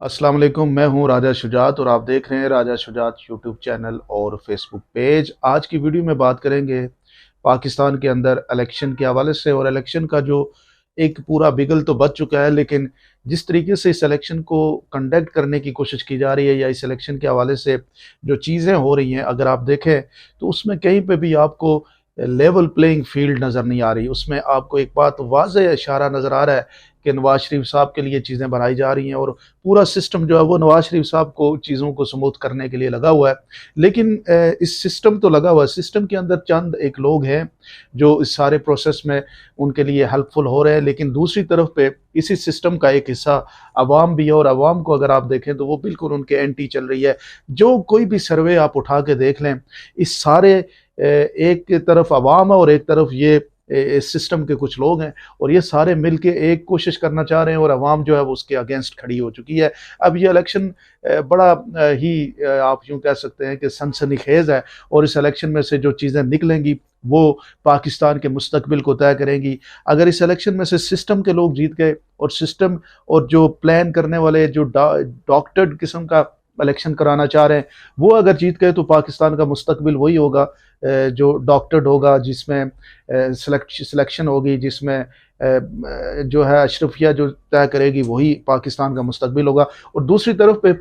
अस्सलाम वालेकुम। मैं हूं राजा शुजात और आप देख रहे हैं राजा शुजात यूट्यूब चैनल और फेसबुक पेज। आज की वीडियो में बात करेंगे पाकिस्तान के अंदर इलेक्शन के हवाले से। और इलेक्शन का जो एक पूरा बिगल तो बच चुका है, लेकिन जिस तरीके से इस इलेक्शन को कंडक्ट करने की कोशिश की जा रही है या इस इलेक्शन के हवाले से जो चीज़ें हो रही हैं, अगर आप देखें तो उसमें कहीं पे भी आपको लेवल प्लेइंग फील्ड नज़र नहीं आ रही। उसमें आपको एक बात वाज़ेह इशारा नज़र आ रहा है कि नवाज शरीफ साहब के लिए चीज़ें बनाई जा रही हैं और पूरा सिस्टम जो है वो नवाज शरीफ साहब को चीज़ों को स्मूथ करने के लिए लगा हुआ है। लेकिन इस सिस्टम तो लगा हुआ है, सिस्टम के अंदर चंद एक लोग हैं जो इस सारे प्रोसेस में उनके लिए हेल्पफुल हो रहे हैं, लेकिन दूसरी तरफ पे इसी सिस्टम का एक हिस्सा अवाम भी है। और अवाम को अगर आप देखें तो वो बिल्कुल उनके एंटी चल रही है। जो कोई भी सर्वे आप उठा के देख लें, इस सारे एक तरफ अवाम है और एक तरफ ये इस सिस्टम के कुछ लोग हैं, और ये सारे मिलके एक कोशिश करना चाह रहे हैं और अवाम जो है वो उसके अगेंस्ट खड़ी हो चुकी है। अब ये इलेक्शन बड़ा ही आप यूं कह सकते हैं कि सनसनीखेज है, और इस इलेक्शन में से जो चीज़ें निकलेंगी वो पाकिस्तान के मुस्तकबिल को तय करेंगी। अगर इस इलेक्शन में से सिस्टम के लोग जीत गए और सिस्टम और जो प्लान करने वाले जो डॉक्टर्ड किस्म का इलेक्शन कराना चाह रहे हैं वो अगर जीत गए तो पाकिस्तान का मुस्तकबिल वही होगा जो डॉक्टर्ड होगा, जिसमें सिलेक्शन होगी, जिसमें जो है अशरफिया जो तय करेगी वही पाकिस्तान का मुस्तकबिल होगा। और दूसरी तरफ पे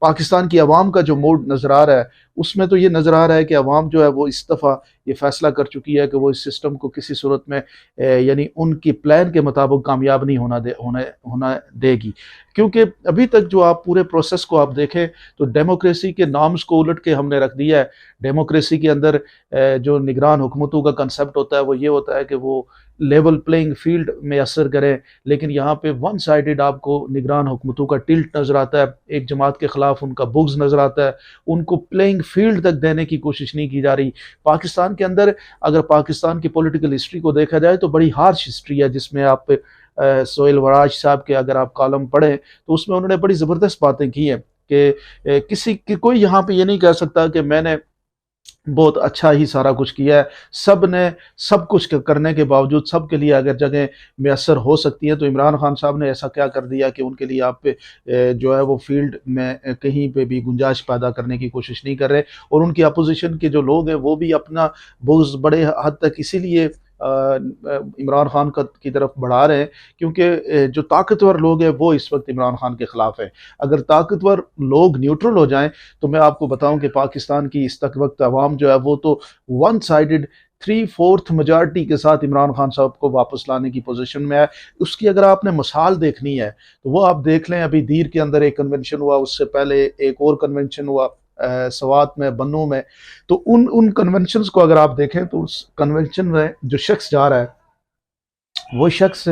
पाकिस्तान की आवाम का जो मूड नज़र आ रहा है, उसमें तो ये नज़र आ रहा है कि आवाम जो है वो इस दफ़ा ये फैसला कर चुकी है कि वो इस सिस्टम को किसी सूरत में यानी उनकी प्लान के मुताबिक कामयाब नहीं होना देगी। क्योंकि अभी तक जो आप पूरे प्रोसेस को आप देखें तो डेमोक्रेसी के नाम्स को उलट के हमने रख दिया है। डेमोक्रेसी के अंदर जो निगरान हुकूमतों का कंसेप्ट होता है वो ये होता है कि वो लेवल प्लेइंग फील्ड में असर करें, लेकिन यहाँ पे वन साइडेड आपको निगरान हुकूमतों का टिल्ट नज़र आता है। एक जमात के ख़िलाफ़ उनका बुग्ज़ नज़र आता है, उनको प्लेइंग फील्ड तक देने की कोशिश नहीं की जा रही। पाकिस्तान के अंदर अगर पाकिस्तान की पॉलिटिकल हिस्ट्री को देखा जाए तो बड़ी हार्श हिस्ट्री है, जिसमें आप सोहेल वराज साहब के अगर आप कॉलम पढ़ें तो उसमें उन्होंने बड़ी ज़बरदस्त बातें की हैं कि किसी की कोई यहाँ पे ये नहीं कह सकता कि मैंने बहुत अच्छा ही सारा कुछ किया है। सब ने सब कुछ करने के बावजूद सबके लिए अगर जगह मैसर हो सकती है तो इमरान खान साहब ने ऐसा क्या कर दिया कि उनके लिए आप पे जो है वो फील्ड में कहीं पे भी गुंजाइश पैदा करने की कोशिश नहीं कर रहे। और उनकी अपोजिशन के जो लोग हैं वो भी अपना बुग़्ज़ बड़े हद तक इसीलिए इमरान खान की तरफ बढ़ा रहे हैं क्योंकि जो ताकतवर लोग हैं वो इस वक्त इमरान खान के खिलाफ है। अगर ताकतवर लोग न्यूट्रल हो जाएं तो मैं आपको बताऊं कि पाकिस्तान की इस तक वक्त अवाम जो है वो तो वन साइडेड 3/4 मेजॉरिटी के साथ इमरान खान साहब को वापस लाने की पोजीशन में है। उसकी अगर आपने मिसाल देखनी है तो वो आप देख लें, अभी दीर के अंदर एक कन्वेंशन हुआ, उससे पहले एक और कन्वेंशन हुआ सवात में, बन्नू में। तो उन उन कन्वेंशंस को अगर आप देखें तो उस कन्वेंशन में जो शख्स जा रहा है वो शख्स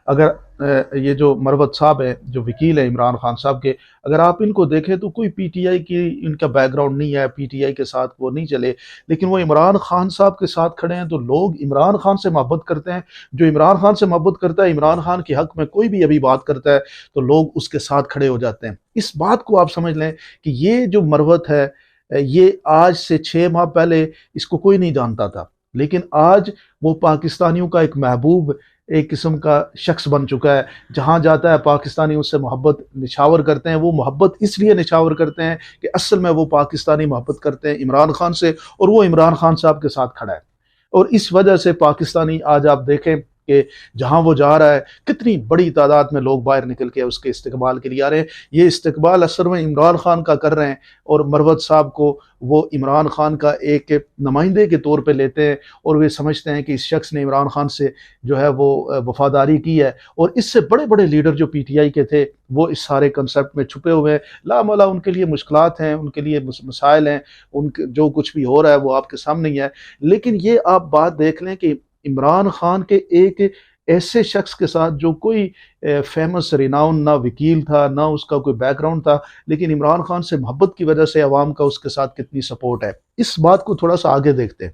अगर ये जो मरवत साहब है जो वकील है इमरान खान साहब के, अगर आप इनको देखें तो कोई पीटीआई की इनका बैकग्राउंड नहीं है, पीटीआई के साथ वो नहीं चले, लेकिन वो इमरान खान साहब के साथ खड़े हैं। तो लोग इमरान खान से मोहब्बत करते हैं। जो इमरान खान से मोहब्बत करता है, इमरान खान के हक में कोई भी अभी बात करता है तो लोग उसके साथ खड़े हो जाते हैं। इस बात को आप समझ लें कि ये जो मरवत है ये आज से 6 माह पहले इसको कोई नहीं जानता था, लेकिन आज वो पाकिस्तानियों का एक महबूब, एक किस्म का शख्स बन चुका है। जहाँ जाता है पाकिस्तानी उससे मोहब्बत निछावर करते हैं। वो मोहब्बत इसलिए निछावर करते हैं कि असल में वो पाकिस्तानी मोहब्बत करते हैं इमरान खान से, और वो इमरान खान साहब के साथ खड़ा है। और इस वजह से पाकिस्तानी आज आप देखें कि जहाँ वो जा रहा है कितनी बड़ी तादाद में लोग बाहर निकल के उसके इस्तकबाल के लिए आ रहे हैं। ये इस्तकबाल असल में इमरान खान का कर रहे हैं, और मरवत साहब को वो इमरान खान का एक नुमाइंदे के तौर पे लेते हैं, और वे समझते हैं कि इस शख्स ने इमरान खान से जो है वो वफादारी की है। और इससे बड़े बड़े लीडर जो पीटीआई के थे वो इस सारे कंसेप्ट में छुपे हुए हैं। लामला उनके लिए मुश्किलात हैं, उनके लिए मसाइल हैं, उनके जो कुछ भी हो रहा है वो आपके सामने ही है। लेकिन ये आप बात देख लें कि इमरान खान के एक ऐसे शख्स के साथ जो कोई फेमस रिनाउन ना वकील था, ना उसका कोई बैकग्राउंड था, लेकिन इमरान खान से मोहब्बत की वजह से अवाम का उसके साथ कितनी सपोर्ट है। इस बात को थोड़ा सा आगे देखते हैं।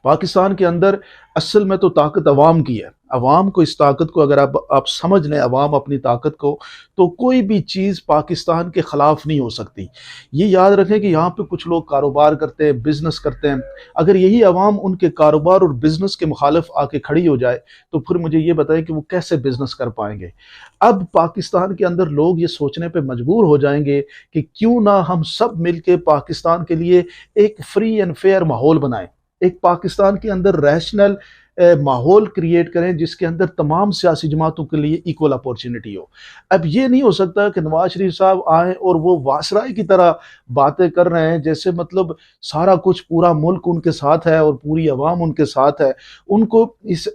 पाकिस्तान के अंदर असल में तो ताकत अवाम की है। अवाम को, इस ताकत को अगर आप समझ लें, अवाम अपनी ताकत को, तो कोई भी चीज़ पाकिस्तान के ख़िलाफ़ नहीं हो सकती। ये याद रखें कि यहाँ पे कुछ लोग कारोबार करते हैं, बिज़नेस करते हैं, अगर यही अवाम उनके कारोबार और बिज़नेस के मुखालिफ आके खड़ी हो जाए तो फिर मुझे ये बताएं कि वो कैसे बिज़नेस कर पाएंगे। अब पाकिस्तान के अंदर लोग ये सोचने पे मजबूर हो जाएंगे कि क्यों ना हम सब मिलके पाकिस्तान के लिए एक फ्री एंड फेयर माहौल बनाएं, एक पाकिस्तान के अंदर रैशनल माहौल क्रिएट करें जिसके अंदर तमाम सियासी जमातों के लिए इक्वल अपॉर्चुनिटी हो। अब ये नहीं हो सकता कि नवाज शरीफ साहब आए और वो वासराय की तरह बातें कर रहे हैं, जैसे मतलब सारा कुछ पूरा मुल्क उनके साथ है और पूरी अवाम उनके साथ है। उनको इस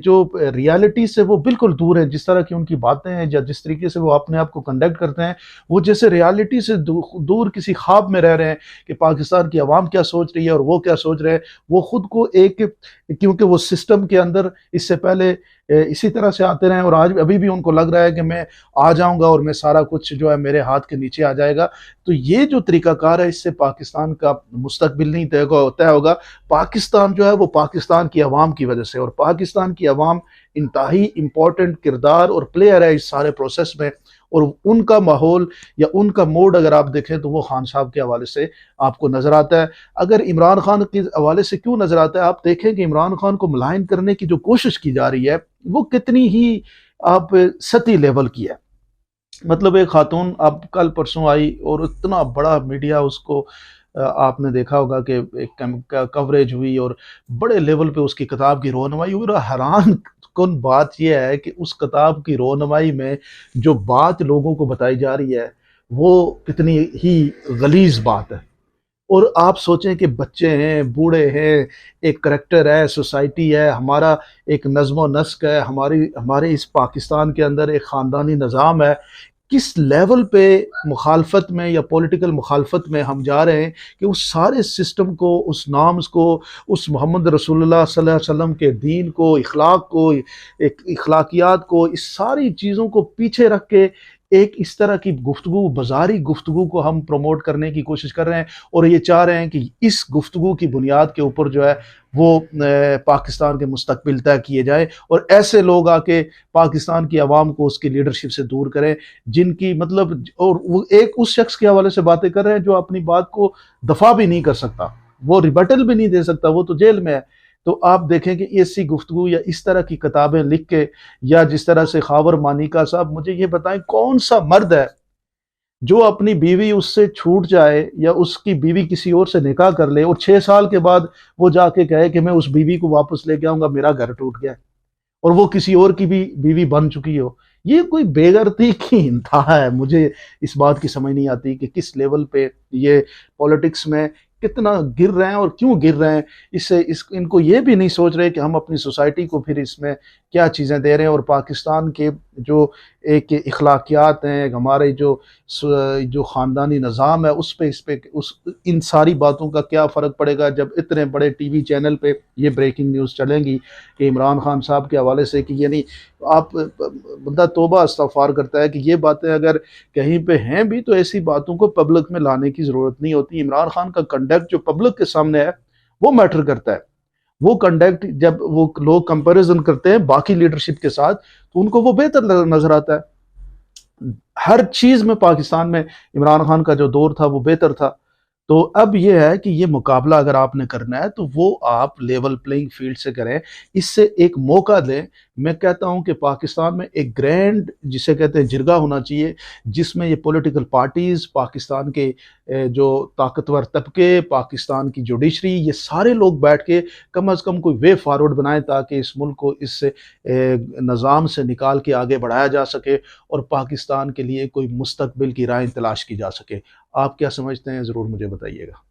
जो रियलिटी से वो बिल्कुल दूर है। जिस तरह की उनकी बातें हैं या जिस तरीके से वो अपने आप को कंडक्ट करते हैं, वो जैसे रियलिटी से दूर किसी ख्वाब में रह रहे हैं कि पाकिस्तान की अवाम क्या सोच रही है और वो क्या सोच रहे हैं। वो खुद को एक, क्योंकि वो सिस्टम के अंदर इससे पहले इसी तरह से आते रहे और आज अभी भी उनको लग रहा है कि मैं आ जाऊंगा और मैं सारा कुछ जो है मेरे हाथ के नीचे आ जाएगा। तो ये जो तरीकाकार है, इससे पाकिस्तान का मुस्तकबिल नहीं तय होगा। पाकिस्तान जो है वो पाकिस्तान की आवाम की वजह से, और पाकिस्तान की आवाम इंतहाई इंपॉर्टेंट किरदार और प्लेयर है इस सारे प्रोसेस में। और उनका माहौल या उनका मोड अगर आप देखें तो वो खान साहब के हवाले से आपको नजर आता है। अगर इमरान खान के हवाले से क्यों नजर आता है, आप देखें कि इमरान खान को मुलायन करने की जो कोशिश की जा रही है वो कितनी ही आप सती लेवल की है। मतलब एक खातून अब कल परसों आई और इतना बड़ा मीडिया उसको, आपने देखा होगा कि एक कवरेज हुई और बड़े लेवल पे उसकी किताब की रोनमाई हुई। और हैरान कुन बात यह है कि उस किताब की रोनमाई में जो बात लोगों को बताई जा रही है वो कितनी ही गलीज बात है। और आप सोचें कि बच्चे हैं, बूढ़े हैं, एक करैक्टर है, सोसाइटी है, हमारा एक नज़्म नस्क है, हमारे इस पाकिस्तान के अंदर एक ख़ानदानी निज़ाम है। किस लेवल पे मुखालफत में या पॉलिटिकल मुखालफत में हम जा रहे हैं कि उस सारे सिस्टम को, उस नाम्स को, उस मोहम्मद रसूलुल्लाह सल्लल्लाहु अलैहि वसल्लम के दीन को, इखलाक को, एक इखलाकियात को, इस सारी चीज़ों को पीछे रख के एक इस तरह की गुफ्तगू, बाजारी गुफ्तगू को हम प्रमोट करने की कोशिश कर रहे हैं। और ये चाह रहे हैं कि इस गुफ्तगू की बुनियाद के ऊपर जो है वो पाकिस्तान के मुस्तकबिल तय किए जाए और ऐसे लोग आके पाकिस्तान की आवाम को उसकी लीडरशिप से दूर करें जिनकी मतलब, और वो एक उस शख्स के हवाले से बातें कर रहे हैं जो अपनी बात को दफा भी नहीं कर सकता, वो रिबटल भी नहीं दे सकता, वो तो जेल में है। तो आप देखें कि ऐसी गुफ्तगू या इस तरह की किताबें लिख के, या जिस तरह से खावर मानिका साहब, मुझे ये बताएं कौन सा मर्द है जो अपनी बीवी उससे छूट जाए या उसकी बीवी किसी और से निकाह कर ले और 6 साल के बाद वो जाके कहे कि मैं उस बीवी को वापस लेके आऊंगा, मेरा घर टूट गया और वो किसी और की भी बीवी बन चुकी हो। ये कोई बेगर्ती की इंतहा है। मुझे इस बात की समझ नहीं आती कि किस लेवल पे ये पॉलिटिक्स में कितना गिर रहे हैं और क्यों गिर रहे हैं। इनको ये भी नहीं सोच रहे कि हम अपनी सोसाइटी को फिर इसमें क्या चीज़ें दे रहे हैं और पाकिस्तान के जो एक इखलाकियात हैं, हमारे जो ख़ानदानी निज़ाम है उस पे, इन सारी बातों का क्या फ़र्क पड़ेगा जब इतने बड़े टीवी चैनल पे ये ब्रेकिंग न्यूज़ चलेंगी कि इमरान खान साहब के हवाले से, कि यानी आप बंदा तौबा इस्तग़फ़ार करता है कि ये बातें अगर कहीं पे हैं भी तो ऐसी बातों को पब्लिक में लाने की ज़रूरत नहीं होती। इमरान खान का कंडक्ट जो पब्लिक के सामने है वो मैटर करता है। वो कंडक्ट जब वो लोग कंपैरिजन करते हैं बाकी लीडरशिप के साथ तो उनको वो बेहतर नजर आता है। हर चीज में पाकिस्तान में इमरान खान का जो दौर था वो बेहतर था। तो अब ये है कि ये मुकाबला अगर आपने करना है तो वो आप लेवल प्लेइंग फील्ड से करें, इससे एक मौका दें। मैं कहता हूं कि पाकिस्तान में एक ग्रैंड, जिसे कहते हैं, जिरगा होना चाहिए जिसमें ये पॉलिटिकल पार्टीज, पाकिस्तान के जो ताकतवर तबके, पाकिस्तान की जुडिशरी, ये सारे लोग बैठ के कम अज़ कम कोई वे फॉरवर्ड बनाएं ताकि इस मुल्क को इस निज़ाम से निकाल के आगे बढ़ाया जा सके और पाकिस्तान के लिए कोई मुस्तकबिल की राह तलाश की जा सके। आप क्या समझते हैं, ज़रूर मुझे बताइएगा।